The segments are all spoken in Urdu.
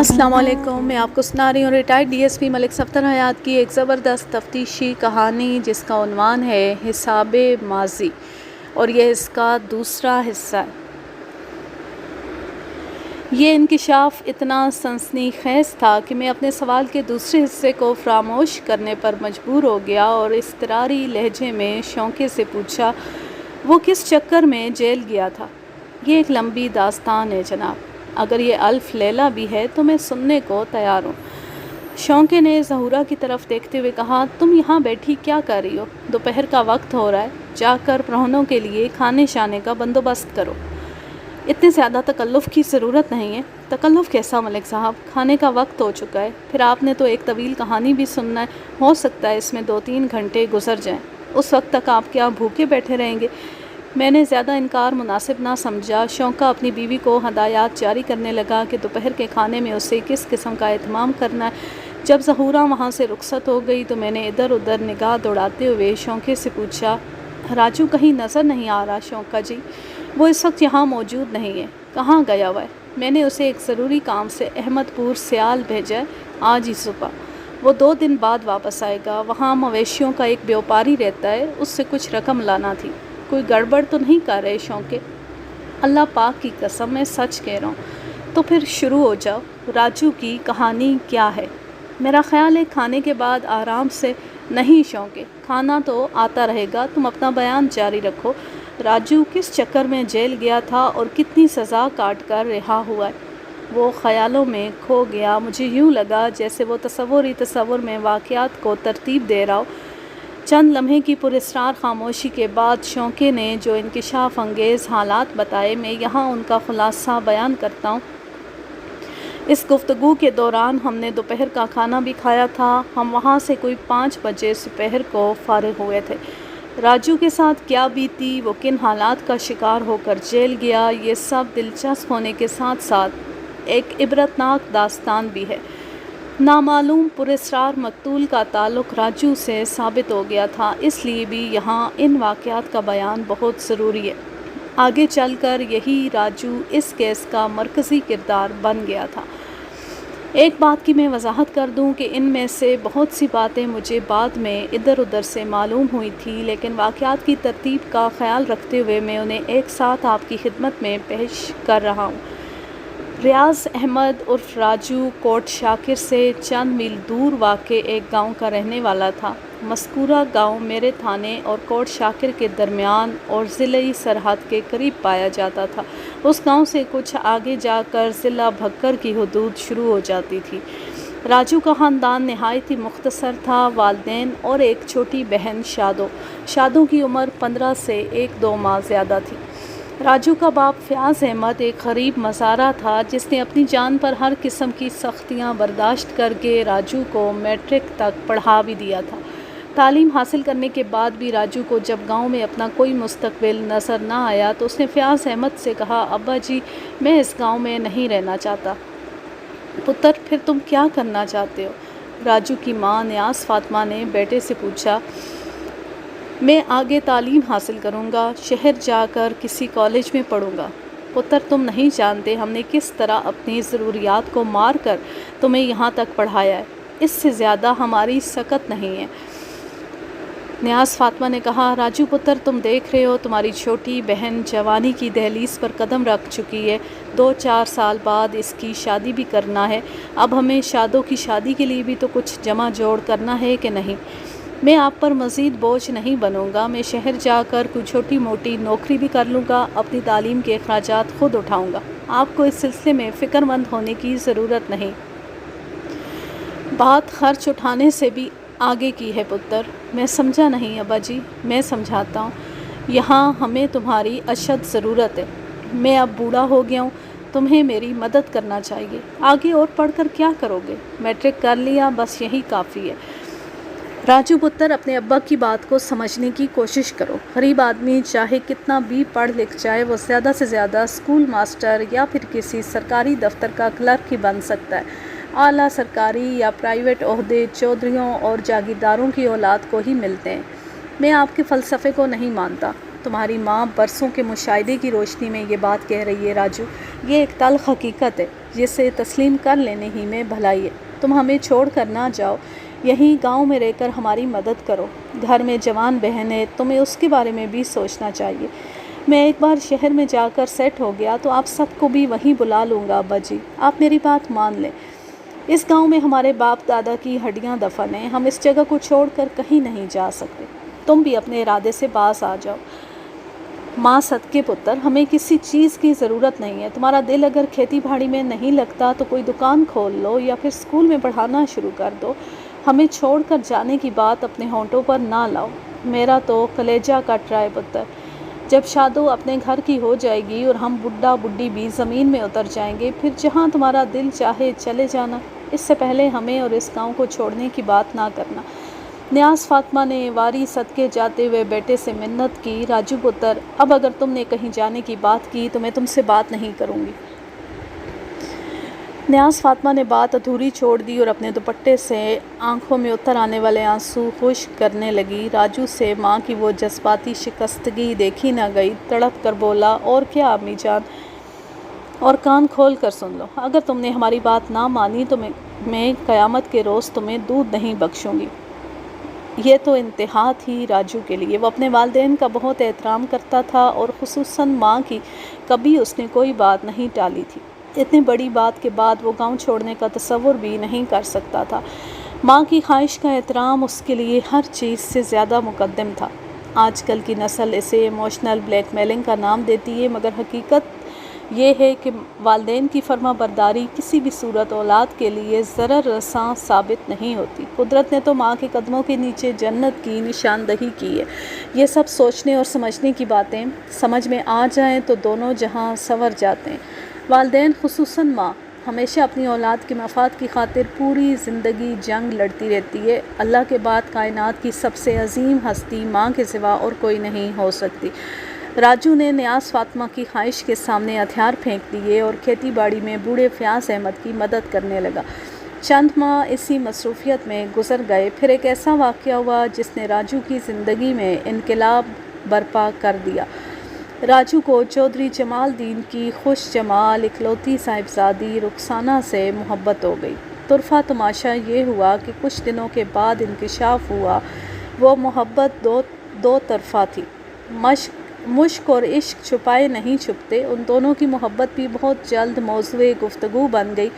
السلام علیکم، میں آپ کو سنا رہی ہوں ریٹائرڈ ڈی ایس پی ملک صفدر حیات کی ایک زبردست تفتیشی کہانی جس کا عنوان ہے حساب ماضی، اور یہ اس کا دوسرا حصہ ہے۔ یہ انکشاف اتنا سنسنی خیز تھا کہ میں اپنے سوال کے دوسرے حصے کو فراموش کرنے پر مجبور ہو گیا اور اضطراری لہجے میں شونقے سے پوچھا، وہ کس چکر میں جیل گیا تھا؟ یہ ایک لمبی داستان ہے جناب، اگر یہ الف لیلہ بھی ہے تو میں سننے کو تیار ہوں۔ شونقے نے ظہورا کی طرف دیکھتے ہوئے کہا، تم یہاں بیٹھی کیا کر رہی ہو؟ دوپہر کا وقت ہو رہا ہے، جا کر پرہنوں کے لیے کھانے شانے کا بندوبست کرو۔ اتنے زیادہ تکلف کی ضرورت نہیں ہے۔ تکلف کیسا ملک صاحب؟ کھانے کا وقت ہو چکا ہے، پھر آپ نے تو ایک طویل کہانی بھی سننا ہے، ہو سکتا ہے اس میں 2-3 گھنٹے گزر جائیں۔ اس وقت تک آپ کیا بھوکے بیٹھے رہیں گے؟ میں نے زیادہ انکار مناسب نہ سمجھا۔ شونقا اپنی بیوی کو ہدایات جاری کرنے لگا کہ دوپہر کے کھانے میں اسے کس قسم کا اہتمام کرنا ہے۔ جب ظہورا وہاں سے رخصت ہو گئی تو میں نے ادھر ادھر نگاہ دوڑاتے ہوئے شونقے سے پوچھا، راجو کہیں نظر نہیں آ رہا شونقا جی؟ وہ اس وقت یہاں موجود نہیں ہے۔ کہاں گیا ہوا ہے؟ میں نے اسے ایک ضروری کام سے احمد پور سیال بھیجا ہے، آج ہی صبح۔ وہ 2 دن بعد واپس آئے گا۔ وہاں مویشیوں کا ایک بیوپاری رہتا ہے، اس سے کچھ رقم لانا تھی۔ کوئی گڑبڑ تو نہیں کر رہے شونقے؟ اللہ پاک کی قسم میں سچ کہہ رہا ہوں۔ تو پھر شروع ہو جاؤ، راجو کی کہانی کیا ہے؟ میرا خیال ہے کھانے کے بعد آرام سے۔ نہیں شونقے، کھانا تو آتا رہے گا، تم اپنا بیان جاری رکھو۔ راجو کس چکر میں جیل گیا تھا اور کتنی سزا کاٹ کر رہا ہوا ہے؟ وہ خیالوں میں کھو گیا۔ مجھے یوں لگا جیسے وہ تصور ہی تصور میں واقعات کو ترتیب دے رہا ہو۔ چند لمحے کی پراسرار خاموشی کے بعد شونقے نے جو انکشاف انگیز حالات بتائے، میں یہاں ان کا خلاصہ بیان کرتا ہوں۔ اس گفتگو کے دوران ہم نے دوپہر کا کھانا بھی کھایا تھا۔ ہم وہاں سے کوئی 5 بجے دوپہر کو فارغ ہوئے تھے۔ راجو کے ساتھ کیا بیتی، وہ کن حالات کا شکار ہو کر جیل گیا، یہ سب دلچسپ ہونے کے ساتھ ساتھ ایک عبرتناک داستان بھی ہے۔ نامعلوم پراسرار مقتول کا تعلق راجو سے ثابت ہو گیا تھا، اس لیے بھی یہاں ان واقعات کا بیان بہت ضروری ہے۔ آگے چل کر یہی راجو اس کیس کا مرکزی کردار بن گیا تھا۔ ایک بات کی میں وضاحت کر دوں کہ ان میں سے بہت سی باتیں مجھے بعد میں ادھر ادھر سے معلوم ہوئی تھی، لیکن واقعات کی ترتیب کا خیال رکھتے ہوئے میں انہیں ایک ساتھ آپ کی خدمت میں پیش کر رہا ہوں۔ ریاض احمد عرف راجو کوٹ شاکر سے چند میل دور واقع ایک گاؤں کا رہنے والا تھا۔ مذکورہ گاؤں میرے تھانے اور کوٹ شاکر کے درمیان اور ضلعی سرحد کے قریب پایا جاتا تھا۔ اس گاؤں سے کچھ آگے جا کر ضلع بھکر کی حدود شروع ہو جاتی تھی۔ راجو کا خاندان نہایت ہی مختصر تھا، والدین اور ایک چھوٹی بہن شادو کی عمر 15 سے 1-2 ماہ زیادہ تھی۔ راجو کا باپ فیاض احمد ایک غریب مزارع تھا جس نے اپنی جان پر ہر قسم کی سختیاں برداشت کر کے راجو کو میٹرک تک پڑھا بھی دیا تھا۔ تعلیم حاصل کرنے کے بعد بھی راجو کو جب گاؤں میں اپنا کوئی مستقبل نظر نہ آیا تو اس نے فیاض احمد سے کہا، ابا جی میں اس گاؤں میں نہیں رہنا چاہتا۔ پتر پھر تم کیا کرنا چاہتے ہو؟ راجو کی ماں نیاز فاطمہ نے بیٹے سے پوچھا۔ میں آگے تعلیم حاصل کروں گا، شہر جا کر کسی کالج میں پڑھوں گا۔ پتر تم نہیں جانتے ہم نے کس طرح اپنی ضروریات کو مار کر تمہیں یہاں تک پڑھایا ہے، اس سے زیادہ ہماری سکت نہیں ہے۔ نیاز فاطمہ نے کہا، راجو پتر تم دیکھ رہے ہو تمہاری چھوٹی بہن جوانی کی دہلیز پر قدم رکھ چکی ہے، 2-4 سال بعد اس کی شادی بھی کرنا ہے۔ اب ہمیں شادو کی شادی کے لیے بھی تو کچھ جمع جوڑ کرنا ہے کہ نہیں؟ میں آپ پر مزید بوجھ نہیں بنوں گا، میں شہر جا کر کوئی چھوٹی موٹی نوکری بھی کر لوں گا، اپنی تعلیم کے اخراجات خود اٹھاؤں گا، آپ کو اس سلسلے میں فکر مند ہونے کی ضرورت نہیں۔ بات خرچ اٹھانے سے بھی آگے کی ہے پتر۔ میں سمجھا نہیں ابا جی، میں سمجھاتا ہوں۔ یہاں ہمیں تمہاری اشد ضرورت ہے، میں اب بوڑھا ہو گیا ہوں، تمہیں میری مدد کرنا چاہیے۔ آگے اور پڑھ کر کیا کرو گے؟ میٹرک کر لیا، بس یہی کافی ہے۔ راجو پتر اپنے ابا کی بات کو سمجھنے کی کوشش کرو۔ غریب آدمی چاہے کتنا بھی پڑھ لکھ جائے، وہ زیادہ سے زیادہ اسکول ماسٹر یا پھر کسی سرکاری دفتر کا کلرک ہی بن سکتا ہے۔ اعلیٰ سرکاری یا پرائیویٹ عہدے چودھریوں اور جاگیرداروں کی اولاد کو ہی ملتے ہیں۔ میں آپ کے فلسفے کو نہیں مانتا۔ تمہاری ماں برسوں کے مشاہدے کی روشنی میں یہ بات کہہ رہی ہے راجو، یہ ایک تلخ حقیقت ہے۔ جسے تسلیم کر لینے ہی میں بھلائی ہے۔ تم ہمیں چھوڑ کر نہ جاؤ، یہیں گاؤں میں رہ کر ہماری مدد کرو۔ گھر میں جوان بہن ہے، تمہیں اس کے بارے میں بھی سوچنا چاہیے۔ میں ایک بار شہر میں جا کر سیٹ ہو گیا تو آپ سب کو بھی وہیں بلا لوں گا ابا جی، آپ میری بات مان لیں۔ اس گاؤں میں ہمارے باپ دادا کی ہڈیاں دفن ہیں، ہم اس جگہ کو چھوڑ کر کہیں نہیں جا سکتے۔ تم بھی اپنے ارادے سے باز آ جاؤ۔ ماں صدقے پتر، ہمیں کسی چیز کی ضرورت نہیں ہے۔ تمہارا دل اگر کھیتی باڑی میں نہیں لگتا تو کوئی دکان کھول لو یا پھر اسکول میں پڑھانا شروع کر دو۔ ہمیں چھوڑ کر جانے کی بات اپنے ہونٹوں پر نہ لاؤ۔ میرا تو کلیجہ کٹ رہا ہے پتر۔ جب شادو اپنے گھر کی ہو جائے گی اور ہم بڈھا بڈھی بھی زمین میں اتر جائیں گے، پھر جہاں تمہارا دل چاہے چلے جانا، اس سے پہلے ہمیں اور اس گاؤں کو چھوڑنے کی بات نہ کرنا۔ نیاز فاطمہ نے واری صدقے جاتے ہوئے بیٹے سے منت کی، راجو پتر، اب اگر تم نے کہیں جانے کی بات کی تو میں تم سے بات نہیں کروں گی۔ نیاز فاطمہ نے بات ادھوری چھوڑ دی اور اپنے دوپٹے سے آنکھوں میں اتر آنے والے آنسو خشک کرنے لگی۔ راجو سے ماں کی وہ جذباتی شکستگی دیکھی نہ گئی، تڑپ کر بولا، اور کیا امی جان، اور کان کھول کر سن لو، اگر تم نے ہماری بات نہ مانی تو میں قیامت کے روز تمہیں دودھ نہیں بخشوں گی۔ یہ تو انتہا تھی راجو کے لیے۔ وہ اپنے والدین کا بہت احترام کرتا تھا اور خصوصاً ماں کی، کبھی اس نے کوئی بات نہیں ٹالی تھی۔ اتنی بڑی بات کے بعد وہ گاؤں چھوڑنے کا تصور بھی نہیں کر سکتا تھا۔ ماں کی خواہش کا احترام اس کے لیے ہر چیز سے زیادہ مقدم تھا۔ آج کل کی نسل اسے ایموشنل بلیک میلنگ کا نام دیتی ہے، مگر حقیقت یہ ہے کہ والدین کی فرما برداری کسی بھی صورت اولاد کے لیے ضرر رساں ثابت نہیں ہوتی۔ قدرت نے تو ماں کے قدموں کے نیچے جنت کی نشاندہی کی ہے۔ یہ سب سوچنے اور سمجھنے کی باتیں سمجھ میں آ جائیں تو دونوں جہاں سنور جاتے ہیں۔ والدین خصوصاً ماں ہمیشہ اپنی اولاد کے مفاد کی خاطر پوری زندگی جنگ لڑتی رہتی ہے۔ اللہ کے بعد کائنات کی سب سے عظیم ہستی ماں کے سوا اور کوئی نہیں ہو سکتی۔ راجو نے نیاز فاطمہ کی خواہش کے سامنے ہتھیار پھینک دیے اور کھیتی باڑی میں بوڑھے فیاض احمد کی مدد کرنے لگا۔ چند ماہ اسی مصروفیت میں گزر گئے، پھر ایک ایسا واقعہ ہوا جس نے راجو کی زندگی میں انقلاب برپا کر دیا۔ راجو کو چودھری جمال الدین کی خوش جمال اکلوتی صاحبزادی رخسانہ سے محبت ہو گئی۔ طرفہ تماشا یہ ہوا کہ کچھ دنوں کے بعد انکشاف ہوا وہ محبت دو طرفہ تھی۔ مشق اور عشق چھپائے نہیں چھپتے، ان دونوں کی محبت بھی بہت جلد موضوع گفتگو بن گئی۔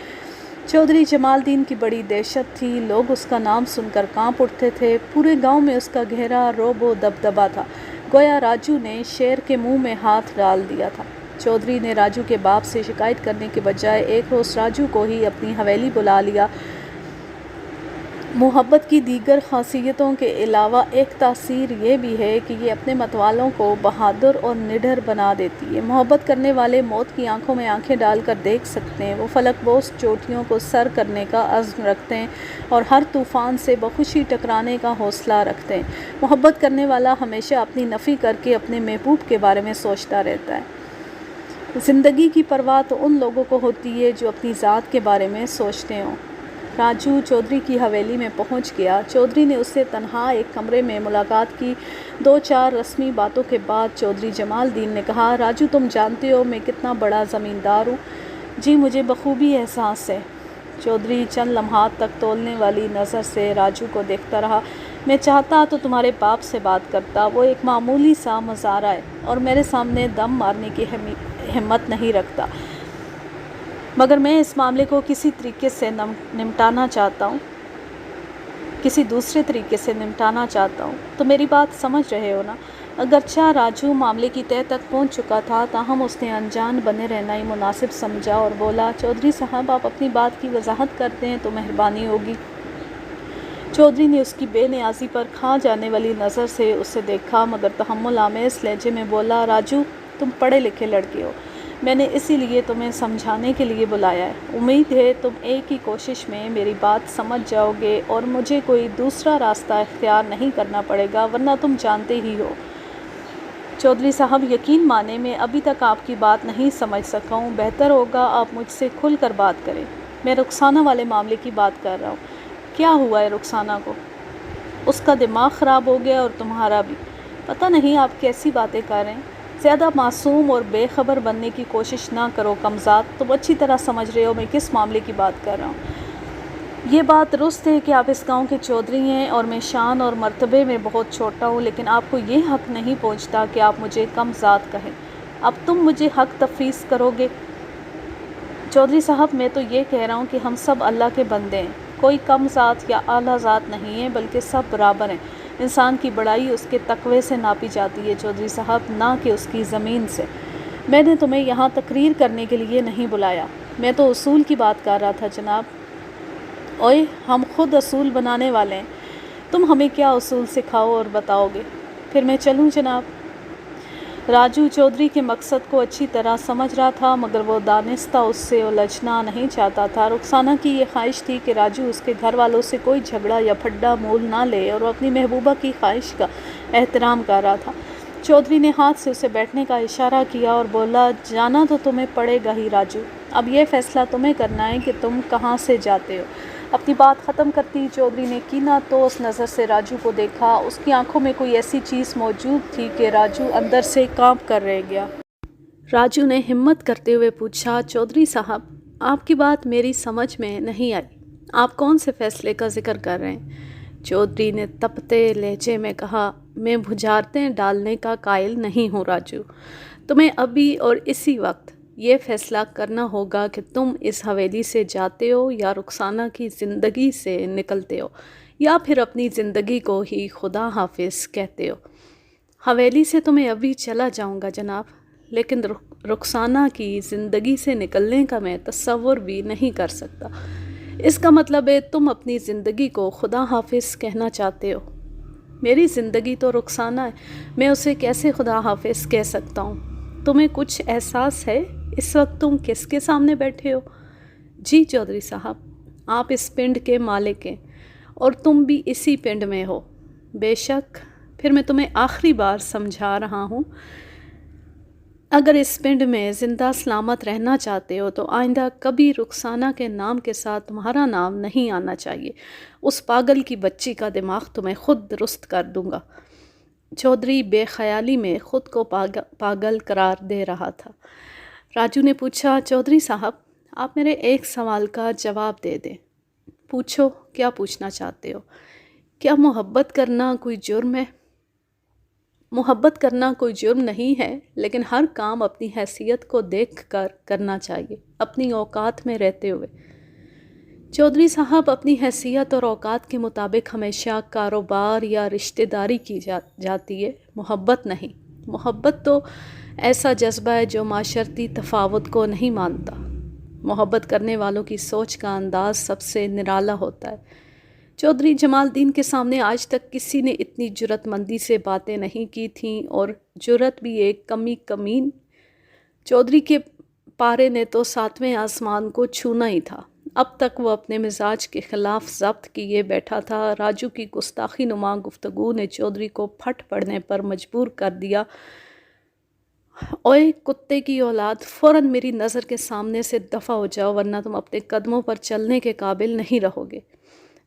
چودھری جمال الدین کی بڑی دہشت تھی، لوگ اس کا نام سن کر کانپ اٹھتے تھے، پورے گاؤں میں اس کا گہرا رعب و دبدبہ تھا، گویا راجو نے شیر کے منہ میں ہاتھ ڈال دیا تھا۔ چودھری نے راجو کے باپ سے شکایت کرنے کے بجائے ایک روز راجو کو ہی اپنی حویلی بلا لیا۔ محبت کی دیگر خاصیتوں کے علاوہ ایک تاثیر یہ بھی ہے کہ یہ اپنے متوالوں کو بہادر اور نڈر بنا دیتی ہے۔ محبت کرنے والے موت کی آنکھوں میں آنکھیں ڈال کر دیکھ سکتے ہیں، وہ فلک بوس چوٹیوں کو سر کرنے کا عزم رکھتے ہیں اور ہر طوفان سے بخوشی ٹکرانے کا حوصلہ رکھتے ہیں۔ محبت کرنے والا ہمیشہ اپنی نفی کر کے اپنے محبوب کے بارے میں سوچتا رہتا ہے۔ زندگی کی پرواہ تو ان لوگوں کو ہوتی ہے جو اپنی ذات کے بارے میں سوچتے ہوں۔ راجو چودھری کی حویلی میں پہنچ گیا۔ چودھری نے اس سے تنہا ایک کمرے میں ملاقات کی۔ 2-4 رسمی باتوں کے بعد چودھری جمال الدین نے کہا، راجو تم جانتے ہو میں کتنا بڑا زمیندار ہوں؟ جی مجھے بخوبی احساس ہے۔ چودھری چند لمحات تک تولنے والی نظر سے راجو کو دیکھتا رہا۔ میں چاہتا تو تمہارے باپ سے بات کرتا، وہ ایک معمولی سا مزارع ہے اور میرے سامنے دم مارنے کی ہمت نہیں رکھتا، مگر میں اس معاملے کو کسی طریقے سے نمٹانا چاہتا ہوں، کسی دوسرے طریقے سے نمٹانا چاہتا ہوں، تو میری بات سمجھ رہے ہو نا؟ اگرچہ راجو معاملے کی تہہ تک پہنچ چکا تھا، تاہم اس نے انجان بنے رہنا ہی مناسب سمجھا اور بولا، چودھری صاحب آپ اپنی بات کی وضاحت کر دیں تو مہربانی ہوگی۔ چودھری نے اس کی بے نیازی پر کھا جانے والی نظر سے اسے دیکھا، مگر تحمل آمیز لہجے میں بولا، راجو تم پڑھے لکھے لڑکے ہو، میں نے اسی لیے تمہیں سمجھانے کے لیے بلایا ہے۔ امید ہے تم ایک ہی کوشش میں میری بات سمجھ جاؤ گے اور مجھے کوئی دوسرا راستہ اختیار نہیں کرنا پڑے گا، ورنہ تم جانتے ہی ہو۔ چودھری صاحب یقین مانیں میں ابھی تک آپ کی بات نہیں سمجھ سکا ہوں، بہتر ہوگا آپ مجھ سے کھل کر بات کریں۔ میں رخسانہ والے معاملے کی بات کر رہا ہوں۔ کیا ہوا ہے رخسانہ کو؟ اس کا دماغ خراب ہو گیا اور تمہارا بھی۔ پتہ نہیں آپ کیسی باتیں کر رہے ہیں۔ زیادہ معصوم اور بے خبر بننے کی کوشش نہ کرو کمزاد، تم اچھی طرح سمجھ رہے ہو میں کس معاملے کی بات کر رہا ہوں۔ یہ بات درست ہے کہ آپ اس گاؤں کے چودھری ہیں اور میں شان اور مرتبے میں بہت چھوٹا ہوں، لیکن آپ کو یہ حق نہیں پہنچتا کہ آپ مجھے کم ذات کہیں۔ اب تم مجھے حق تفویض کرو گے؟ چودھری صاحب، میں تو یہ کہہ رہا ہوں کہ ہم سب اللہ کے بندے ہیں، کوئی کم ذات یا اعلیٰ ذات نہیں ہے، بلکہ سب برابر ہیں۔ انسان کی بڑائی اس کے تقوی سے ناپی جاتی ہے چودھری صاحب، نہ کہ اس کی زمین سے۔ میں نے تمہیں یہاں تقریر کرنے کے لیے نہیں بلایا، میں تو اصول کی بات کر رہا تھا جناب۔ اوئے، ہم خود اصول بنانے والے ہیں، تم ہمیں کیا اصول سکھاؤ اور بتاؤ گے؟ پھر میں چلوں جناب؟ راجو چودھری کے مقصد کو اچھی طرح سمجھ رہا تھا، مگر وہ دانستہ اس سے الجھنا نہیں چاہتا تھا۔ رخسانہ کی یہ خواہش تھی کہ راجو اس کے گھر والوں سے کوئی جھگڑا یا پھڈا مول نہ لے، اور وہ اپنی محبوبہ کی خواہش کا احترام کر رہا تھا۔ چودھری نے ہاتھ سے اسے بیٹھنے کا اشارہ کیا اور بولا، جانا تو تمہیں پڑے گا ہی راجو، اب یہ فیصلہ تمہیں کرنا ہے کہ تم کہاں سے جاتے ہو۔ اپنی بات ختم کرتی چودھری نے کینہ توس نظر سے راجو کو دیکھا، اس کی آنکھوں میں کوئی ایسی چیز موجود تھی کہ راجو اندر سے کانپ کر رہ گیا۔ راجو نے ہمت کرتے ہوئے پوچھا، چودھری صاحب، آپ کی بات میری سمجھ میں نہیں آئی، آپ کون سے فیصلے کا ذکر کر رہے ہیں؟ چودھری نے تپتے لہجے میں کہا، میں بجھارتیں ڈالنے کا قائل نہیں ہوں راجو، تمہیں ابھی اور اسی وقت یہ فیصلہ کرنا ہوگا کہ تم اس حویلی سے جاتے ہو یا رخسانہ کی زندگی سے نکلتے ہو، یا پھر اپنی زندگی کو ہی خدا حافظ کہتے ہو۔ حویلی سے تو میں ابھی چلا جاؤں گا جناب، لیکن رخسانہ کی زندگی سے نکلنے کا میں تصور بھی نہیں کر سکتا۔ اس کا مطلب ہے تم اپنی زندگی کو خدا حافظ کہنا چاہتے ہو؟ میری زندگی تو رخسانہ ہے، میں اسے کیسے خدا حافظ کہہ سکتا ہوں؟ تمہیں کچھ احساس ہے اس وقت تم کس کے سامنے بیٹھے ہو؟ جی چودھری صاحب، آپ اس پنڈ کے مالک ہیں اور تم بھی اسی پنڈ میں ہو۔ بے شک، پھر میں تمہیں آخری بار سمجھا رہا ہوں، اگر اس پنڈ میں زندہ سلامت رہنا چاہتے ہو تو آئندہ کبھی رخسانہ کے نام کے ساتھ تمہارا نام نہیں آنا چاہیے، اس پاگل کی بچی کا دماغ تمہیں خود درست کر دوں گا۔ چودھری بے خیالی میں خود کو پاگل قرار دے رہا تھا۔ راجو نے پوچھا، چودھری صاحب، آپ میرے ایک سوال کا جواب دے دیں۔ پوچھو، کیا پوچھنا چاہتے ہو؟ کیا محبت کرنا کوئی جرم ہے؟ محبت کرنا کوئی جرم نہیں ہے، لیکن ہر کام اپنی حیثیت کو دیکھ کر کرنا چاہیے، اپنی اوقات میں رہتے ہوئے۔ چودھری صاحب، اپنی حیثیت اور اوقات کے مطابق ہمیشہ کاروبار یا رشتہ داری کی جاتی ہے، محبت نہیں۔ محبت تو ایسا جذبہ ہے جو معاشرتی تفاوت کو نہیں مانتا۔ محبت کرنے والوں کی سوچ کا انداز سب سے نرالا ہوتا ہے۔ چودھری جمال الدین کے سامنے آج تک کسی نے اتنی جرأت مندی سے باتیں نہیں کی تھیں، اور جرأت بھی ایک کمین۔ چودھری کے پارے نے تو 7ویں آسمان کو چھونا ہی تھا۔ اب تک وہ اپنے مزاج کے خلاف ضبط کیے بیٹھا تھا۔ راجو کی گستاخی نما گفتگو نے چودھری کو پھٹ پڑنے پر مجبور کر دیا۔ اوئے کتے کی اولاد، فوراً میری نظر کے سامنے سے دفع ہو جاؤ، ورنہ تم اپنے قدموں پر چلنے کے قابل نہیں رہو گے۔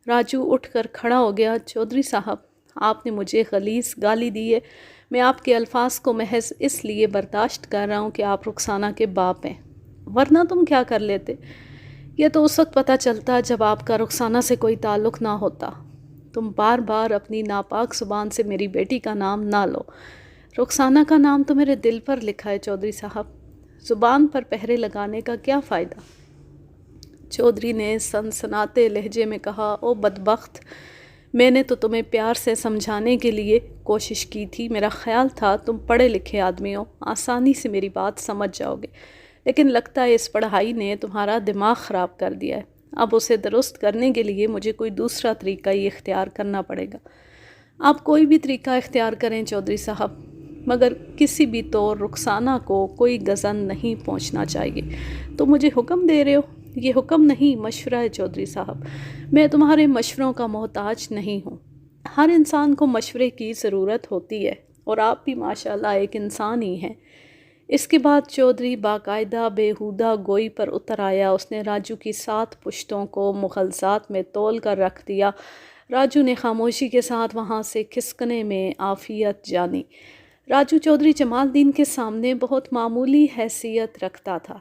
راجو اٹھ کر کھڑا ہو گیا۔ چودھری صاحب، آپ نے مجھے غلیظ گالی دی ہے، میں آپ کے الفاظ کو محض اس لیے برداشت کر رہا ہوں کہ آپ رخسانہ کے باپ ہیں، ورنہ تم کیا کر لیتے؟ یہ تو اس وقت پتہ چلتا جب آپ کا رخسانہ سے کوئی تعلق نہ ہوتا۔ تم بار بار اپنی ناپاک زبان سے میری بیٹی کا نام نہ لو، رخسانہ کا نام تو میرے دل پر لکھا ہے چودھری صاحب، زبان پر پہرے لگانے کا کیا فائدہ؟ چودھری نے سنسناتے لہجے میں کہا، او بدبخت، میں نے تو تمہیں پیار سے سمجھانے کے لیے کوشش کی تھی، میرا خیال تھا تم پڑھے لکھے آدمی ہو، آسانی سے میری بات سمجھ جاؤ گے، لیکن لگتا ہے اس پڑھائی نے تمہارا دماغ خراب کر دیا ہے۔ اب اسے درست کرنے کے لیے مجھے کوئی دوسرا طریقہ ہی اختیار کرنا پڑے گا۔ آپ کوئی بھی طریقہ اختیار کریں چودھری صاحب، مگر کسی بھی طور رخسانہ کو کوئی غضن نہیں پہنچنا چاہیے۔ تو مجھے حکم دے رہے ہو؟ یہ حکم نہیں، مشورہ ہے چودھری صاحب، میں تمہارے مشوروں کا محتاج نہیں ہوں۔ ہر انسان کو مشورے کی ضرورت ہوتی ہے، اور آپ بھی ماشاءاللہ ایک انسان ہی ہیں۔ اس کے بعد چودھری باقاعدہ بیہودہ گوئی پر اتر آیا۔ اس نے راجو کی 7 پشتوں کو مغلظات میں تول کر رکھ دیا۔ راجو نے خاموشی کے ساتھ وہاں سے کھسکنے میں عافیت جانی۔ راجو چودھری جمال الدین کے سامنے بہت معمولی حیثیت رکھتا تھا۔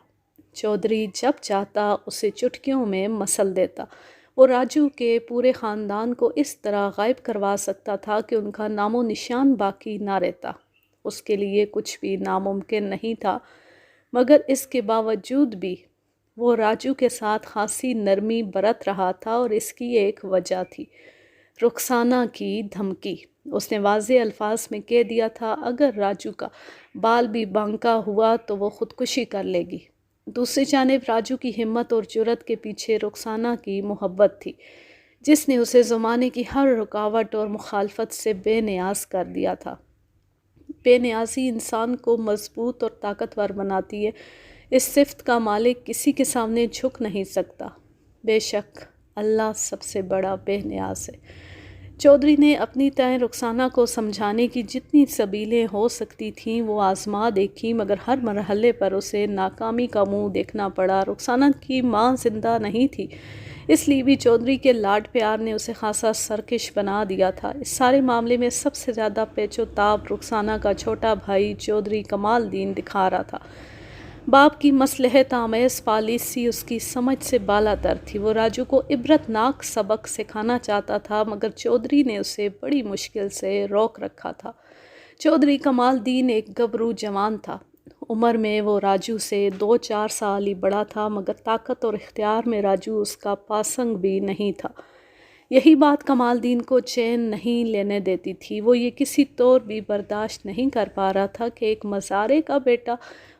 چودھری جب چاہتا اسے چٹکیوں میں مسل دیتا۔ وہ راجو کے پورے خاندان کو اس طرح غائب کروا سکتا تھا کہ ان کا نام و نشان باقی نہ رہتا۔ اس کے لیے کچھ بھی ناممکن نہیں تھا، مگر اس کے باوجود بھی وہ راجو کے ساتھ خاصی نرمی برت رہا تھا، اور اس کی ایک وجہ تھی: رخسانہ کی دھمکی۔ اس نے واضح الفاظ میں کہہ دیا تھا اگر راجو کا بال بھی بانکا ہوا تو وہ خودکشی کر لے گی۔ دوسری جانب راجو کی ہمت اور جرأت کے پیچھے رخسانہ کی محبت تھی، جس نے اسے زمانے کی ہر رکاوٹ اور مخالفت سے بے نیاز کر دیا تھا۔ بے نیازی انسان کو مضبوط اور طاقتور بناتی ہے۔ اس صفت کا مالک کسی کے سامنے جھک نہیں سکتا۔ بے شک اللہ سب سے بڑا بے نیاز ہے۔ چودھری نے اپنی تئیں رخسانہ کو سمجھانے کی جتنی سبیلیں ہو سکتی تھیں وہ آزما دیکھی، مگر ہر مرحلے پر اسے ناکامی کا منہ دیکھنا پڑا۔ رخسانہ کی ماں زندہ نہیں تھی، اس لیے بھی چودھری کے لاڈ پیار نے اسے خاصا سرکش بنا دیا تھا۔ اس سارے معاملے میں سب سے زیادہ پیچ و تاب رخسانہ کا چھوٹا بھائی چودھری کمال الدین دکھا رہا تھا۔ باپ کی مصلحت آمیز پالیسی اس کی سمجھ سے بالا تر تھی۔ وہ راجو کو عبرتناک سبق سکھانا چاہتا تھا، مگر چودھری نے اسے بڑی مشکل سے روک رکھا تھا۔ چودھری کمال الدین ایک گبرو جوان تھا۔ عمر میں وہ راجو سے 2-4 سال ہی بڑا تھا، مگر طاقت اور اختیار میں راجو اس کا پاسنگ بھی نہیں تھا۔ یہی بات کمال الدین کو چین نہیں لینے دیتی تھی۔ وہ یہ کسی طور بھی برداشت نہیں کر پا رہا تھا کہ ایک مزارے کا بیٹا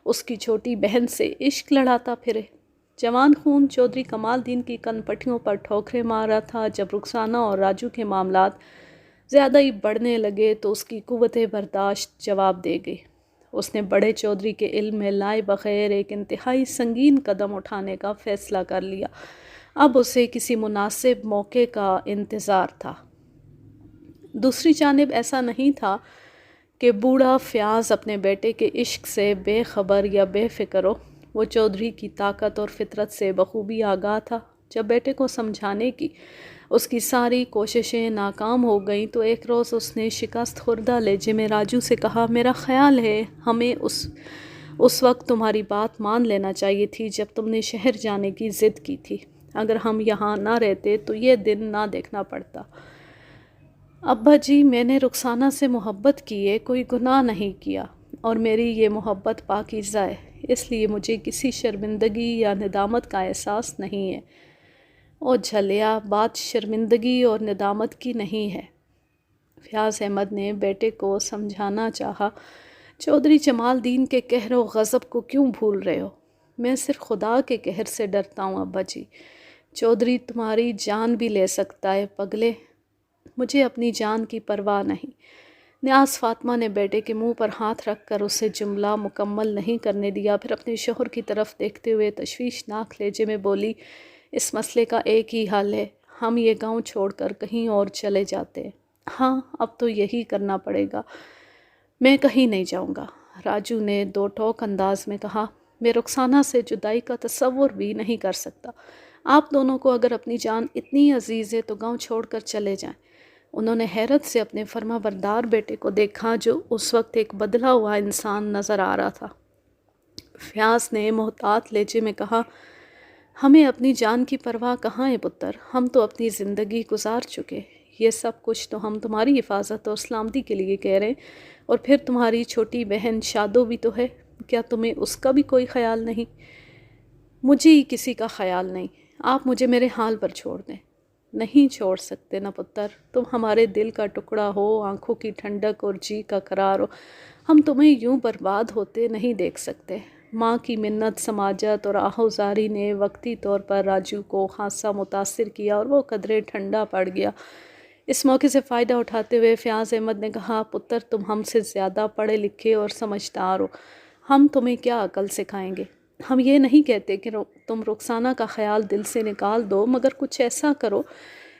اس کی چھوٹی بہن سے عشق لڑاتا پھرے۔ جوان خون چودھری کمال الدین کی کن پٹیوں پر ٹھوکریں مار رہا تھا۔ جب رخسانہ اور راجو کے معاملات زیادہ ہی بڑھنے لگے تو اس کی قوت برداشت جواب دے گئی۔ اس نے بڑے چودھری کے علم میں لائے بغیر ایک انتہائی سنگین قدم اٹھانے کا فیصلہ کر لیا۔ اب اسے کسی مناسب موقع کا انتظار تھا۔ دوسری جانب ایسا نہیں تھا کہ بوڑھا فیاض اپنے بیٹے کے عشق سے بے خبر یا بے فکر ہو۔ وہ چودھری کی طاقت اور فطرت سے بخوبی آگاہ تھا۔ جب بیٹے کو سمجھانے کی اس کی ساری کوششیں ناکام ہو گئیں تو ایک روز اس نے شکست خوردہ لہجے میں راجو سے کہا، میرا خیال ہے ہمیں اس وقت تمہاری بات مان لینا چاہیے تھی جب تم نے شہر جانے کی ضد کی تھی۔ اگر ہم یہاں نہ رہتے تو یہ دن نہ دیکھنا پڑتا۔ ابا جی، میں نے رخسانہ سے محبت کی ہے، کوئی گناہ نہیں کیا، اور میری یہ محبت پاکیزہ ہے، اس لیے مجھے کسی شرمندگی یا ندامت کا احساس نہیں ہے۔ او جھلیا، بات شرمندگی اور ندامت کی نہیں ہے۔ فیاض احمد نے بیٹے کو سمجھانا چاہا، چودھری جمال الدین کے قہر و غضب کو کیوں بھول رہے ہو؟ میں صرف خدا کے قہر سے ڈرتا ہوں ابا جی۔ چودھری تمہاری جان بھی لے سکتا ہے پگلے۔ مجھے اپنی جان کی پرواہ نہیں۔ نیاز فاطمہ نے بیٹے کے منہ پر ہاتھ رکھ کر اسے جملہ مکمل نہیں کرنے دیا، پھر اپنے شوہر کی طرف دیکھتے ہوئے تشویشناک لہجے میں بولی، اس مسئلے کا ایک ہی حل ہے، ہم یہ گاؤں چھوڑ کر کہیں اور چلے جاتے ہیں۔ ہاں، اب تو یہی کرنا پڑے گا۔ میں کہیں نہیں جاؤں گا، راجو نے دو ٹوک انداز میں کہا۔ میں رخسانہ سے جدائی کا تصور بھی نہیں کر سکتا۔ آپ دونوں کو اگر اپنی جان اتنی عزیز ہے تو گاؤں چھوڑ کر چلے جائیں۔ انہوں نے حیرت سے اپنے فرما بردار بیٹے کو دیکھا جو اس وقت ایک بدلا ہوا انسان نظر آ رہا تھا۔ فیاض نے محتاط لہجے میں کہا، ہمیں اپنی جان کی پرواہ کہاں ہے پتر، ہم تو اپنی زندگی گزار چکے، یہ سب کچھ تو ہم تمہاری حفاظت اور سلامتی کے لیے کہہ رہے ہیں، اور پھر تمہاری چھوٹی بہن شادو بھی تو ہے، کیا تمہیں اس کا بھی کوئی خیال نہیں؟ مجھے ہی کسی کا خیال نہیں، آپ مجھے میرے حال پر چھوڑ دیں۔ نہیں چھوڑ سکتے نا پتر، تم ہمارے دل کا ٹکڑا ہو، آنکھوں کی ٹھنڈک اور جی کا قرار ہو، ہم تمہیں یوں برباد ہوتے نہیں دیکھ سکتے۔ ماں کی منت، سماجت اور آہوزاری نے وقتی طور پر راجو کو خاصا متاثر کیا اور وہ قدرے ٹھنڈا پڑ گیا۔ اس موقع سے فائدہ اٹھاتے ہوئے فیاض احمد نے کہا، پتر تم ہم سے زیادہ پڑھے لکھے اور سمجھدار ہو، ہم تمہیں کیا عقل سکھائیں گے؟ ہم یہ نہیں کہتے کہ تم رخسانہ کا خیال دل سے نکال دو، مگر کچھ ایسا کرو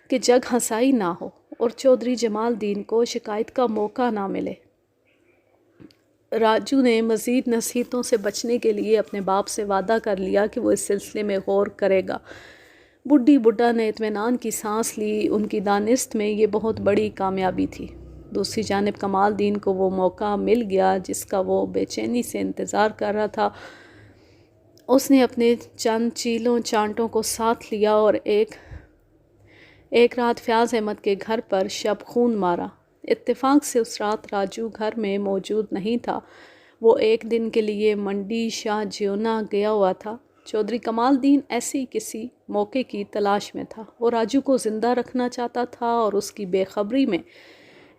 کہ جگ ہنسائی نہ ہو اور چودھری جمال الدین کو شکایت کا موقع نہ ملے۔ راجو نے مزید نصیحتوں سے بچنے کے لیے اپنے باپ سے وعدہ کر لیا کہ وہ اس سلسلے میں غور کرے گا۔ بڈھی بڈھا نے اطمینان کی سانس لی، ان کی دانست میں یہ بہت بڑی کامیابی تھی۔ دوسری جانب کمال دین کو وہ موقع مل گیا جس کا وہ بے چینی سے انتظار کر رہا تھا۔ اس نے اپنے چند چیلوں چانٹوں کو ساتھ لیا اور ایک رات فیاض احمد کے گھر پر شب خون مارا۔ اتفاق سے اس رات راجو گھر میں موجود نہیں تھا۔ وہ ایک دن کے لیے منڈی شاہ جیونا گیا ہوا تھا۔ چودھری کمال دین ایسی کسی موقع کی تلاش میں تھا۔ وہ راجو کو زندہ رکھنا چاہتا تھا اور اس کی بے خبری میں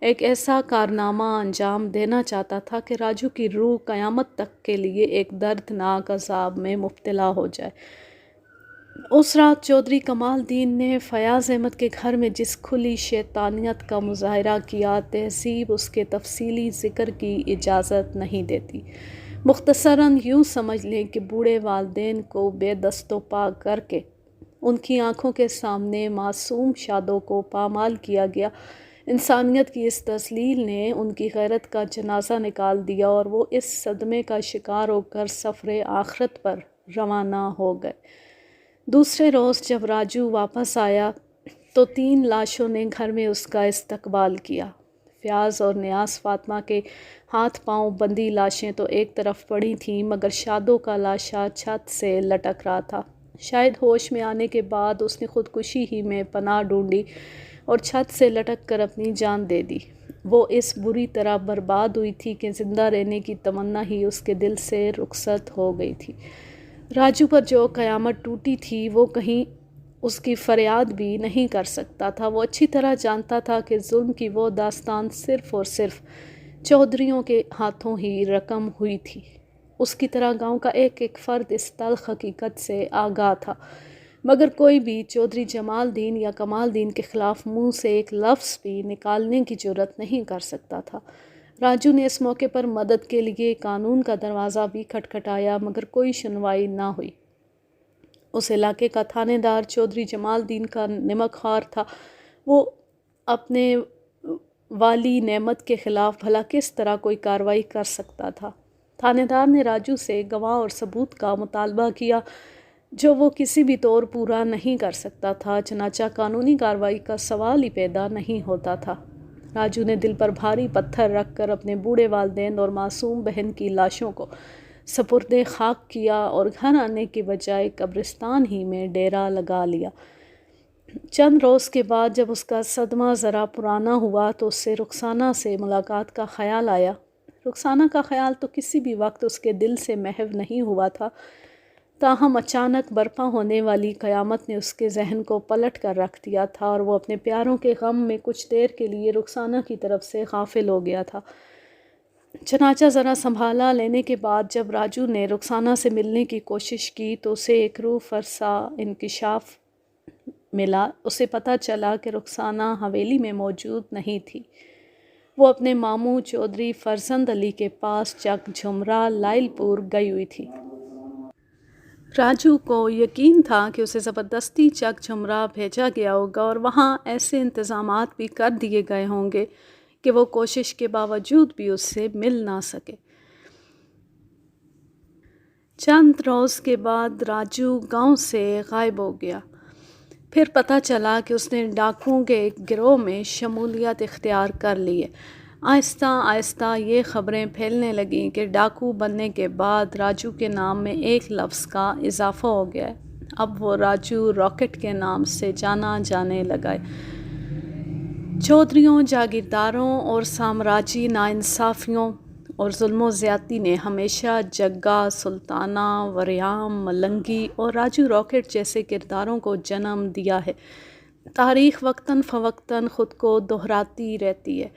ایک ایسا کارنامہ انجام دینا چاہتا تھا کہ راجو کی روح قیامت تک کے لیے ایک دردناک عذاب میں مبتلا ہو جائے۔ اس رات چودھری کمال دین نے فیاض احمد کے گھر میں جس کھلی شیطانیت کا مظاہرہ کیا، تہذیب اس کے تفصیلی ذکر کی اجازت نہیں دیتی۔ مختصراً یوں سمجھ لیں کہ بوڑھے والدین کو بے دست و پا کر کے ان کی آنکھوں کے سامنے معصوم شادوں کو پامال کیا گیا۔ انسانیت کی اس تذلیل نے ان کی غیرت کا جنازہ نکال دیا اور وہ اس صدمے کا شکار ہو کر سفر آخرت پر روانہ ہو گئے۔ دوسرے روز جب راجو واپس آیا تو 3 لاشوں نے گھر میں اس کا استقبال کیا۔ فیاض اور نیاز فاطمہ کے ہاتھ پاؤں بندھی لاشیں تو ایک طرف پڑی تھیں، مگر شادوں کا لاشا چھت سے لٹک رہا تھا۔ شاید ہوش میں آنے کے بعد اس نے خودکشی ہی میں پناہ ڈھونڈی اور چھت سے لٹک کر اپنی جان دے دی۔ وہ اس بری طرح برباد ہوئی تھی کہ زندہ رہنے کی تمنا ہی اس کے دل سے رخصت ہو گئی تھی۔ راجو پر جو قیامت ٹوٹی تھی وہ کہیں اس کی فریاد بھی نہیں کر سکتا تھا۔ وہ اچھی طرح جانتا تھا کہ ظلم کی وہ داستان صرف اور صرف چودھریوں کے ہاتھوں ہی رقم ہوئی تھی۔ اس کی طرح گاؤں کا ایک ایک فرد اس تلخ حقیقت سے آگاہ تھا، مگر کوئی بھی چودھری جمال دین یا کمال دین کے خلاف منہ سے ایک لفظ بھی نکالنے کی جرأت نہیں کر سکتا تھا۔ راجو نے اس موقع پر مدد کے لیے قانون کا دروازہ بھی کھٹکھٹایا، مگر کوئی سنوائی نہ ہوئی۔ اس علاقے کا تھانے دار چودھری جمال دین کا نمک خوار تھا۔ وہ اپنے والی نعمت کے خلاف بھلا کس طرح کوئی کارروائی کر سکتا تھا؟ تھانے دار نے راجو سے گواہ اور ثبوت کا مطالبہ کیا جو وہ کسی بھی طور پورا نہیں کر سکتا تھا، چنانچہ قانونی کارروائی کا سوال ہی پیدا نہیں ہوتا تھا۔ راجو نے دل پر بھاری پتھر رکھ کر اپنے بوڑھے والدین اور معصوم بہن کی لاشوں کو سپرد خاک کیا اور گھر آنے کے بجائے قبرستان ہی میں ڈیرا لگا لیا۔ چند روز کے بعد جب اس کا صدمہ ذرا پرانا ہوا تو اس سے رخسانہ سے ملاقات کا خیال آیا۔ رخسانہ کا خیال تو کسی بھی وقت اس کے دل سے محو نہیں ہوا تھا، تاہم اچانک برپا ہونے والی قیامت نے اس کے ذہن کو پلٹ کر رکھ دیا تھا اور وہ اپنے پیاروں کے غم میں کچھ دیر کے لیے رخسانہ کی طرف سے غافل ہو گیا تھا۔ چنانچہ ذرا سنبھالا لینے کے بعد جب راجو نے رخسانہ سے ملنے کی کوشش کی تو اسے ایک روح فرسا انکشاف ملا۔ اسے پتہ چلا کہ رخسانہ حویلی میں موجود نہیں تھی۔ وہ اپنے ماموں چودھری فرزند علی کے پاس چک جھمرا لائل پور گئی ہوئی تھی۔ راجو کو یقین تھا کہ اسے زبردستی چک جھمرا بھیجا گیا ہوگا اور وہاں ایسے انتظامات بھی کر دیے گئے ہوں گے کہ وہ کوشش کے باوجود بھی اس سے مل نہ سکے۔ چند روز کے بعد راجو گاؤں سے غائب ہو گیا۔ پھر پتہ چلا کہ اس نے ڈاکوؤں کے ایک گروہ میں شمولیت اختیار کر لی ہے۔ آہستہ آہستہ یہ خبریں پھیلنے لگیں کہ ڈاکو بننے کے بعد راجو کے نام میں ایک لفظ کا اضافہ ہو گیا ہے۔ اب وہ راجو راکٹ کے نام سے جانا جانے لگا ہے۔ چودھریوں، جاگیرداروں اور سامراجی ناانصافیوں اور ظلم و زیادتی نے ہمیشہ جگا، سلطانہ، وریام، ملنگی اور راجو راکٹ جیسے کرداروں کو جنم دیا ہے۔ تاریخ وقتاً فوقتاً خود کو دہراتی رہتی ہے۔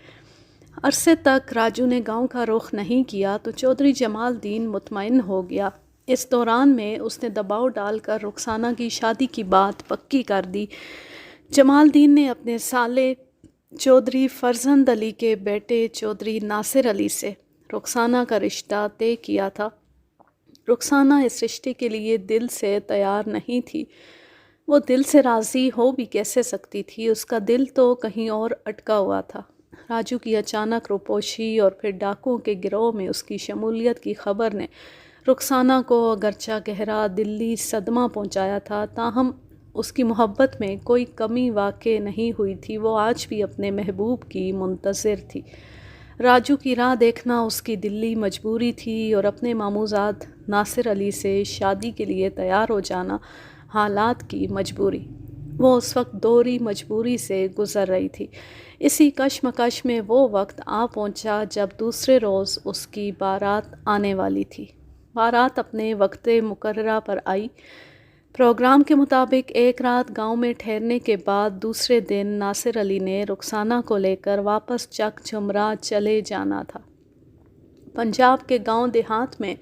عرصے تک راجو نے گاؤں کا رخ نہیں کیا تو چودھری جمال دین مطمئن ہو گیا۔ اس دوران میں اس نے دباؤ ڈال کر رخسانہ کی شادی کی بات پکی کر دی۔ جمال دین نے اپنے سالے چودھری فرزند علی کے بیٹے چودھری ناصر علی سے رخسانہ کا رشتہ طے کیا تھا۔ رخسانہ اس رشتے کے لیے دل سے تیار نہیں تھی۔ وہ دل سے راضی ہو بھی کیسے سکتی تھی؟ اس کا دل تو کہیں اور اٹکا ہوا تھا۔ راجو کی اچانک روپوشی اور پھر ڈاکوؤں کے گروہ میں اس کی شمولیت کی خبر نے رخسانہ کو اگرچہ گہرا دلی صدمہ پہنچایا تھا، تاہم اس کی محبت میں کوئی کمی واقع نہیں ہوئی تھی، وہ آج بھی اپنے محبوب کی منتظر تھی۔ راجو کی راہ دیکھنا اس کی دلی مجبوری تھی اور اپنے ماموزاد ناصر علی سے شادی کے لیے تیار ہو جانا حالات کی مجبوری۔ وہ اس وقت دوہری مجبوری سے گزر رہی تھی۔ اسی کشمکش میں وہ وقت آ پہنچا جب دوسرے روز اس کی بارات آنے والی تھی۔ بارات اپنے وقت مقررہ پر آئی۔ پروگرام کے مطابق ایک رات گاؤں میں ٹھہرنے کے بعد دوسرے دن ناصر علی نے رخسانہ کو لے کر واپس چک جھمرا چلے جانا تھا۔ پنجاب کے گاؤں دیہات میں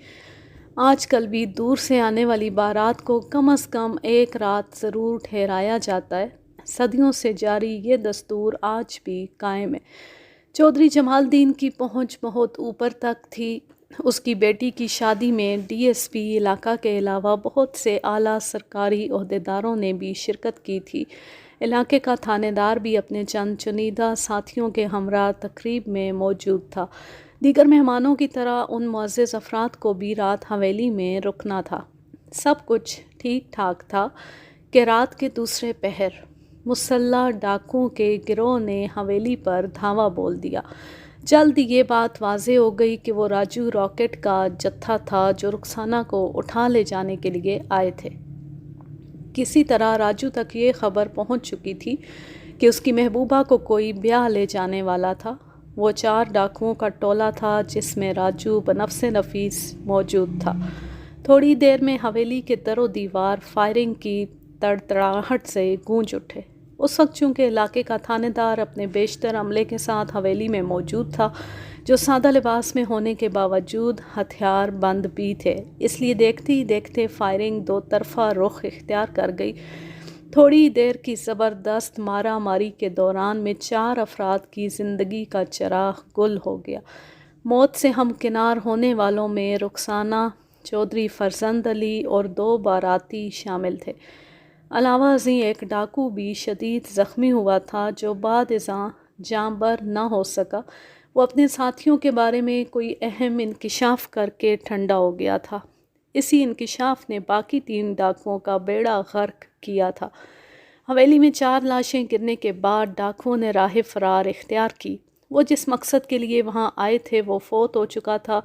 آج کل بھی دور سے آنے والی بارات کو کم از کم ایک رات ضرور ٹھہرایا جاتا ہے۔ صدیوں سے جاری یہ دستور آج بھی قائم ہے۔ چودھری جمال الدین کی پہنچ بہت اوپر تک تھی۔ اس کی بیٹی کی شادی میں ڈی ایس پی علاقہ کے علاوہ بہت سے اعلیٰ سرکاری عہدیداروں نے بھی شرکت کی تھی۔ علاقے کا تھانے دار بھی اپنے چند چنیدہ ساتھیوں کے ہمراہ تقریب میں موجود تھا۔ دیگر مہمانوں کی طرح ان معزز افراد کو بھی رات حویلی میں رکنا تھا۔ سب کچھ ٹھیک ٹھاک تھا کہ رات کے دوسرے پہر مسلح ڈاکوؤں کے گروہ نے حویلی پر دھاوا بول دیا۔ جلد یہ بات واضح ہو گئی کہ وہ راجو راکٹ کا جتھا تھا جو رخسانہ کو اٹھا لے جانے کے لیے آئے تھے۔ کسی طرح راجو تک یہ خبر پہنچ چکی تھی کہ اس کی محبوبہ کو کوئی بیاہ لے جانے والا تھا۔ وہ 4 ڈاکوؤں کا ٹولہ تھا جس میں راجو بنفس نفیس موجود تھا۔ تھوڑی دیر میں حویلی کے در و دیوار فائرنگ کی تڑتڑاہٹ سے گونج اٹھے۔ اس وقت چونکہ علاقے کا تھانے دار اپنے بیشتر عملے کے ساتھ حویلی میں موجود تھا، جو سادہ لباس میں ہونے کے باوجود ہتھیار بند بھی تھے، اس لیے دیکھتے ہی دیکھتے فائرنگ 2 طرفہ رخ اختیار کر گئی۔ تھوڑی دیر کی زبردست مارا ماری کے دوران میں 4 افراد کی زندگی کا چراغ گل ہو گیا۔ موت سے ہمکنار ہونے والوں میں رخسانہ، چودھری فرزند علی اور 2 باراتی شامل تھے۔ علاوہ ازیں ایک ڈاکو بھی شدید زخمی ہوا تھا جو بعد ازاں جاں بر نہ ہو سکا۔ وہ اپنے ساتھیوں کے بارے میں کوئی اہم انکشاف کر کے ٹھنڈا ہو گیا تھا۔ اسی انکشاف نے باقی 3 ڈاکوؤں کا بیڑا غرق کیا تھا۔ حویلی میں 4 لاشیں گرنے کے بعد ڈاکوؤں نے راہ فرار اختیار کی۔ وہ جس مقصد کے لیے وہاں آئے تھے وہ فوت ہو چکا تھا۔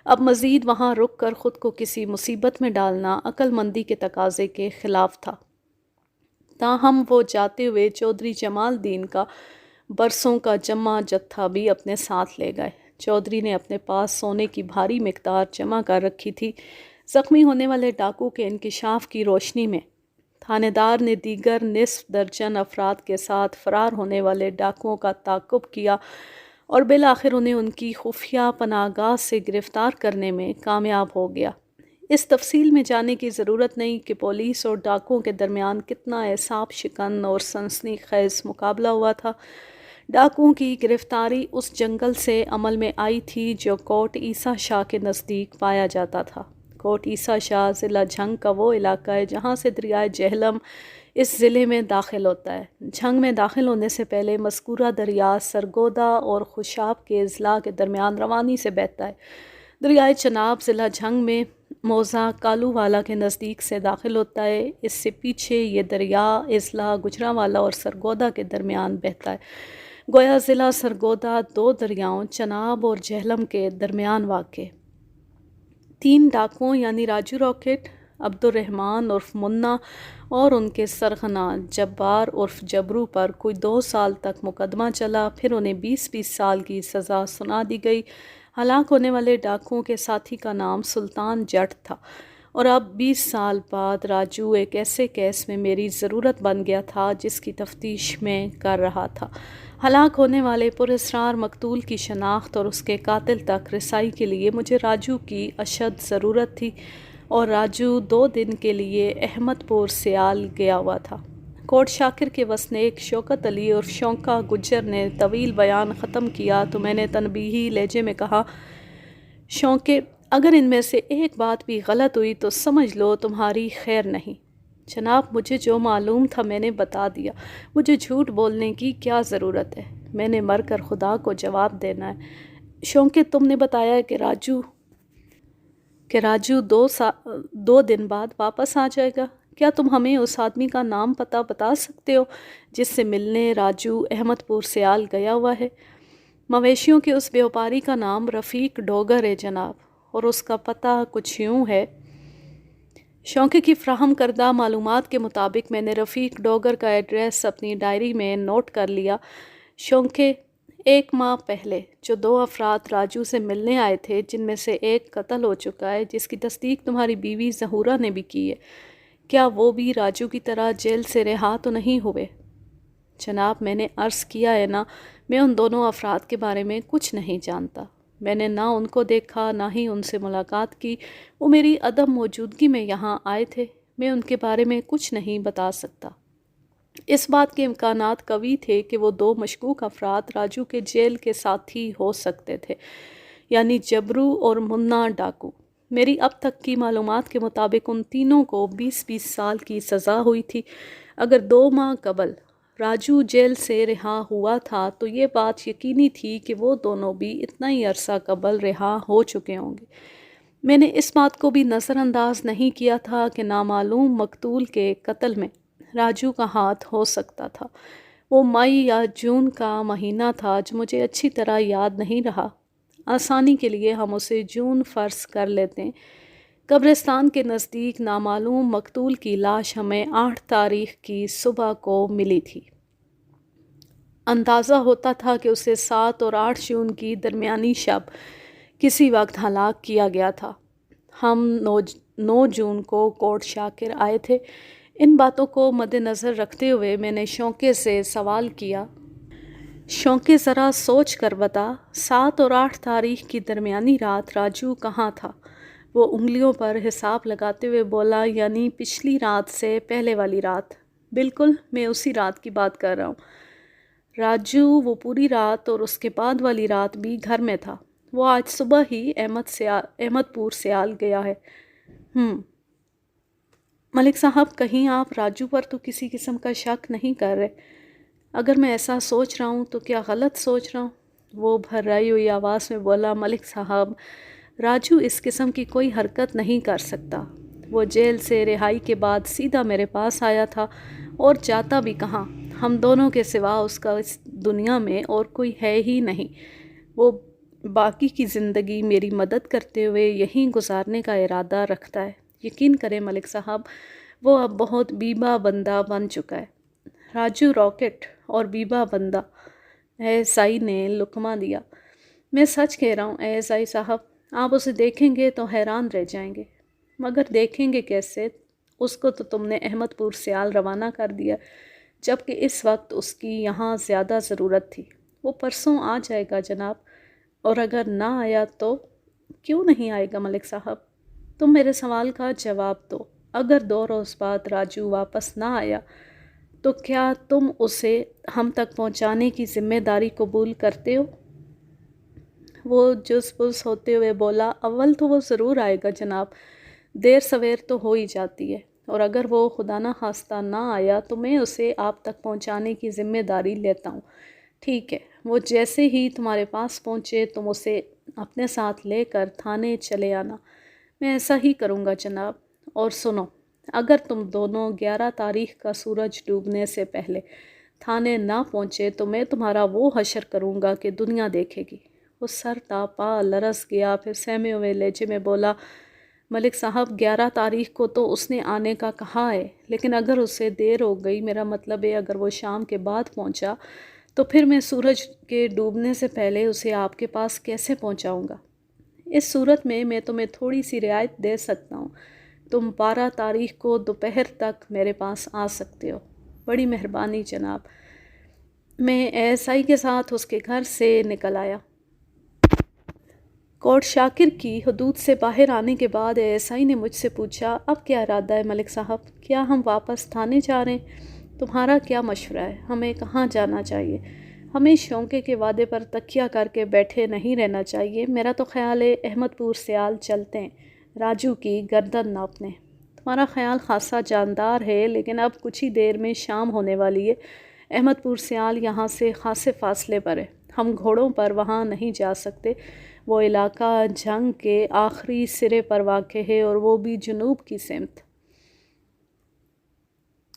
اب مزید وہاں رک کر خود کو کسی مصیبت میں ڈالنا عقل مندی کے تقاضے کے خلاف تھا۔ تاہم وہ جاتے ہوئے چودھری جمال الدین کا برسوں کا جمع جتھا بھی اپنے ساتھ لے گئے۔ چودھری نے اپنے پاس سونے کی بھاری مقدار جمع کر رکھی تھی۔ زخمی ہونے والے ڈاکو کے انکشاف کی روشنی میں تھانے دار نے دیگر نصف درجن افراد کے ساتھ فرار ہونے والے ڈاکوؤں کا تعاقب کیا اور بالآخر انہیں ان کی خفیہ پناہ گاہ سے گرفتار کرنے میں کامیاب ہو گیا۔ اس تفصیل میں جانے کی ضرورت نہیں کہ پولیس اور ڈاکوؤں کے درمیان کتنا اعصاب شکن اور سنسنی خیز مقابلہ ہوا تھا۔ ڈاکوؤں کی گرفتاری اس جنگل سے عمل میں آئی تھی جو کوٹ عیسیٰ شاہ کے نزدیک پایا جاتا تھا۔ کوٹ عیسیٰ شاہ ضلع جھنگ کا وہ علاقہ ہے جہاں سے دریائے جہلم اس ضلع میں داخل ہوتا ہے۔ جھنگ میں داخل ہونے سے پہلے مذکورہ دریا سرگودا اور خوشاب کے اضلاع کے درمیان روانی سے بہتا ہے۔ دریائے چناب ضلع جھنگ میں موضع کالووالا کے نزدیک سے داخل ہوتا ہے۔ اس سے پیچھے یہ دریا اضلاع گجرانوالہ اور سرگودا کے درمیان بہتا ہے۔ گویا ضلع سرگودا 2 دریاؤں چناب اور جہلم کے درمیان واقع۔ 3 ڈاکوؤں یعنی راجو راکٹ، عبد الرحمن عرف منا اور ان کے سرغنہ جبار عرف جبرو پر کوئی 2 سال تک مقدمہ چلا، پھر انہیں 20-20 سال کی سزا سنا دی گئی۔ ہلاک ہونے والے ڈاکوؤں کے ساتھی کا نام سلطان جٹ تھا اور اب 20 سال بعد راجو ایک ایسے کیس میں میری ضرورت بن گیا تھا جس کی تفتیش میں کر رہا تھا۔ ہلاک ہونے والے پراسرار مقتول کی شناخت اور اس کے قاتل تک رسائی کے لیے مجھے راجو کی اشد ضرورت تھی اور راجو 2 دن کے لیے احمد پور سیال گیا ہوا تھا۔ کوٹ شاکر کے وسنیک شوکت علی اور شونکا گجر نے طویل بیان ختم کیا تو میں نے تنبیہی لہجے میں کہا، شونکے، اگر ان میں سے ایک بات بھی غلط ہوئی تو سمجھ لو تمہاری خیر نہیں۔ جناب، مجھے جو معلوم تھا میں نے بتا دیا، مجھے جھوٹ بولنے کی کیا ضرورت ہے؟ میں نے مر کر خدا کو جواب دینا ہے۔ شونکے، تم نے بتایا کہ راجو 2 دن بعد واپس آ جائے گا۔ کیا تم ہمیں اس آدمی کا نام پتہ بتا سکتے ہو جس سے ملنے راجو احمد پور سیال گیا ہوا ہے؟ مویشیوں کے اس بیوپاری کا نام رفیق ڈوگر ہے جناب، اور اس کا پتہ کچھ یوں ہے۔ شونقے کی فراہم کردہ معلومات کے مطابق میں نے رفیق ڈوگر کا ایڈریس اپنی ڈائری میں نوٹ کر لیا۔ شونقے، 1 ماہ پہلے جو 2 افراد راجو سے ملنے آئے تھے، جن میں سے ایک قتل ہو چکا ہے، جس کی تصدیق تمہاری بیوی ظہورہ نے بھی کی ہے، کیا وہ بھی راجو کی طرح جیل سے رہا تو نہیں ہوئے؟ جناب، میں نے عرض کیا ہے نا، میں ان دونوں افراد کے بارے میں کچھ نہیں جانتا۔ میں نے نہ ان کو دیکھا، نہ ہی ان سے ملاقات کی۔ وہ میری عدم موجودگی میں یہاں آئے تھے، میں ان کے بارے میں کچھ نہیں بتا سکتا۔ اس بات کے امکانات قوی تھے کہ وہ 2 مشکوک افراد راجو کے جیل کے ساتھی ہو سکتے تھے، یعنی جبرو اور منا ڈاکو۔ میری اب تک کی معلومات کے مطابق ان تینوں کو 20-20 سال کی سزا ہوئی تھی۔ اگر 2 ماہ قبل راجو جیل سے رہا ہوا تھا تو یہ بات یقینی تھی کہ وہ دونوں بھی اتنا ہی عرصہ قبل رہا ہو چکے ہوں گے۔ میں نے اس بات کو بھی نظر انداز نہیں کیا تھا کہ نامعلوم مقتول کے قتل میں راجو کا ہاتھ ہو سکتا تھا۔ وہ مئی یا جون کا مہینہ تھا جو مجھے اچھی طرح یاد نہیں رہا۔ آسانی کے لیے ہم اسے جون فرض کر لیتے ہیں۔ قبرستان کے نزدیک نامعلوم مقتول کی لاش ہمیں 8 تاریخ کی صبح کو ملی تھی۔ اندازہ ہوتا تھا کہ اسے 7 اور 8 جون کی درمیانی شب کسی وقت ہلاک کیا گیا تھا۔ ہم 9 جون کو کوٹ شاکر آئے تھے۔ ان باتوں کو مد نظر رکھتے ہوئے میں نے شونقے سے سوال کیا، شونقے ذرا سوچ کر بتا، 7 اور 8 تاریخ کی درمیانی رات راجو کہاں تھا؟ وہ انگلیوں پر حساب لگاتے ہوئے بولا، یعنی پچھلی رات سے پہلے والی رات۔ بالکل، میں اسی رات کی بات کر رہا ہوں راجو، وہ پوری رات اور اس کے بعد والی رات بھی گھر میں تھا۔ وہ آج صبح ہی احمد پور سیال گیا ہے۔ ملک صاحب، کہیں آپ راجو پر تو کسی قسم کا شک نہیں کر رہے؟ اگر میں ایسا سوچ رہا ہوں تو کیا غلط سوچ رہا ہوں؟ وہ بھرائی ہوئی آواز میں بولا، ملک صاحب، راجو اس قسم کی کوئی حرکت نہیں کر سکتا۔ وہ جیل سے رہائی کے بعد سیدھا میرے پاس آیا تھا، اور جاتا بھی کہاں؟ ہم دونوں کے سوا اس کا اس دنیا میں اور کوئی ہے ہی نہیں۔ وہ باقی کی زندگی میری مدد کرتے ہوئے یہیں گزارنے کا ارادہ رکھتا ہے۔ یقین کریں ملک صاحب، وہ اب بہت بیبا بندہ بن چکا ہے۔ راجو راکٹ اور بیبا بندہ، ASI نے لقمہ دیا۔ میں سچ کہہ رہا ہوں ASI صاحب، آپ اسے دیکھیں گے تو حیران رہ جائیں گے۔ مگر دیکھیں گے کیسے؟ اس کو تو تم نے احمد پور سیال روانہ کر دیا، جبکہ اس وقت اس کی یہاں زیادہ ضرورت تھی۔ وہ پرسوں آ جائے گا جناب، اور اگر نہ آیا تو؟ کیوں نہیں آئے گا ملک صاحب؟ تم میرے سوال کا جواب دو۔ اگر 2 روز بعد راجو واپس نہ آیا تو کیا تم اسے ہم تک پہنچانے کی ذمہ داری قبول کرتے ہو؟ وہ جز بز ہوتے ہوئے بولا، اول تو وہ ضرور آئے گا جناب، دیر سویر تو ہو ہی جاتی ہے، اور اگر وہ خدا نہ خواستہ نہ آیا تو میں اسے آپ تک پہنچانے کی ذمہ داری لیتا ہوں۔ ٹھیک ہے، وہ جیسے ہی تمہارے پاس پہنچے تم اسے اپنے ساتھ لے کر تھانے چلے آنا۔ میں ایسا ہی کروں گا جناب۔ اور سنو، اگر تم دونوں 11 تاریخ کا سورج ڈوبنے سے پہلے تھانے نہ پہنچے تو میں تمہارا وہ حشر کروں گا کہ دنیا دیکھے گی۔ وہ سر تاپا لرز گیا، پھر سہمے ہوئے لہجے میں بولا، ملک صاحب، 11 تاریخ کو تو اس نے آنے کا کہا ہے، لیکن اگر اسے دیر ہو گئی، میرا مطلب ہے اگر وہ شام کے بعد پہنچا، تو پھر میں سورج کے ڈوبنے سے پہلے اسے آپ کے پاس کیسے پہنچاؤں گا؟ اس صورت میں تمہیں تھوڑی سی رعایت دے سکتا ہوں۔ تم 12 تاریخ کو دوپہر تک میرے پاس آ سکتے ہو۔ بڑی مہربانی جناب۔ میں ASI کے ساتھ اس کے گھر سے نکل آیا۔ کوٹ شاکر کی حدود سے باہر آنے کے بعد ASI نے مجھ سے پوچھا، اب کیا ارادہ ہے ملک صاحب؟ کیا ہم واپس تھانے جا رہے ہیں؟ تمہارا کیا مشورہ ہے؟ ہمیں کہاں جانا چاہیے؟ ہمیں شونقے کے وعدے پر تکیہ کر کے بیٹھے نہیں رہنا چاہیے۔ میرا تو خیال ہے احمد پور سیال چلتے ہیں راجو کی گردن ناپنے۔ تمہارا خیال خاصا جاندار ہے، لیکن اب کچھ ہی دیر میں شام ہونے والی ہے۔ احمد پور سیال یہاں سے خاصے فاصلے پر ہے، ہم گھوڑوں پر وہاں نہیں جا سکتے۔ وہ علاقہ جنگ کے آخری سرے پر واقع ہے، اور وہ بھی جنوب کی سمت۔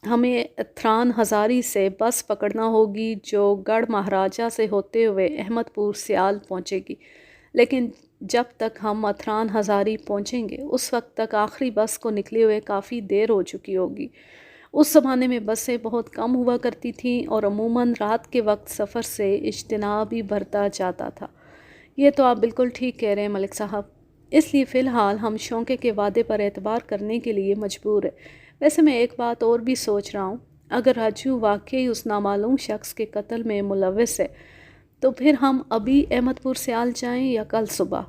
ہمیں اتھران ہزاری سے بس پکڑنا ہوگی جو گڑھ مہاراجہ سے ہوتے ہوئے احمد پور سیال پہنچے گی، لیکن جب تک ہم اتھران ہزاری پہنچیں گے اس وقت تک آخری بس کو نکلے ہوئے کافی دیر ہو چکی ہوگی۔ اس زمانے میں بسیں بہت کم ہوا کرتی تھیں اور عموماً رات کے وقت سفر سے اجتناب بھی بڑھتا جاتا تھا۔ یہ تو آپ بالکل ٹھیک کہہ رہے ہیں ملک صاحب، اس لیے فی الحال ہم شونقے کے وعدے پر اعتبار کرنے کے لیے مجبور ہیں۔ ویسے میں ایک بات اور بھی سوچ رہا ہوں، اگر راجو واقعی اس نامعلوم شخص کے قتل میں ملوث ہے تو پھر ہم ابھی احمد پور سیال جائیں یا کل صبح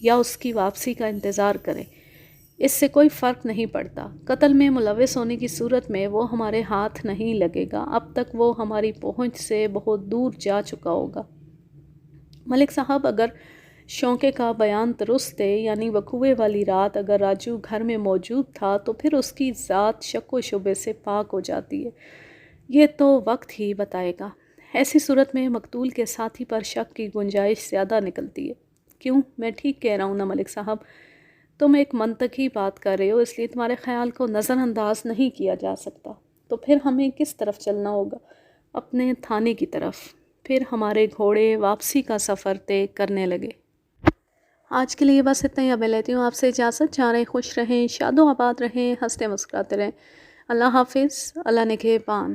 یا اس کی واپسی کا انتظار کریں، اس سے کوئی فرق نہیں پڑتا۔ قتل میں ملوث ہونے کی صورت میں وہ ہمارے ہاتھ نہیں لگے گا، اب تک وہ ہماری پہنچ سے بہت دور جا چکا ہوگا۔ ملک صاحب، اگر شونقے کا بیان درست ہے، یعنی وقوعے والی رات اگر راجو گھر میں موجود تھا تو پھر اس کی ذات شک و شبے سے پاک ہو جاتی ہے۔ یہ تو وقت ہی بتائے گا۔ ایسی صورت میں مقتول کے ساتھی پر شک کی گنجائش زیادہ نکلتی ہے۔ کیوں؟ میں ٹھیک کہہ رہا ہوں نا ملک صاحب؟ تم ایک منطقی بات کر رہے ہو، اس لیے تمہارے خیال کو نظر انداز نہیں کیا جا سکتا۔ تو پھر ہمیں کس طرف چلنا ہوگا؟ اپنے تھانے کی طرف۔ پھر ہمارے گھوڑے واپسی کا سفر طے کرنے لگے۔ آج کے لیے بس اتنا ہی، اب میں لیتی ہوں آپ سے اجازت۔ جا رہے خوش رہیں، شاد و آباد رہیں، ہنستے مسکراتے رہیں۔ اللہ حافظ، اللہ نگہبان۔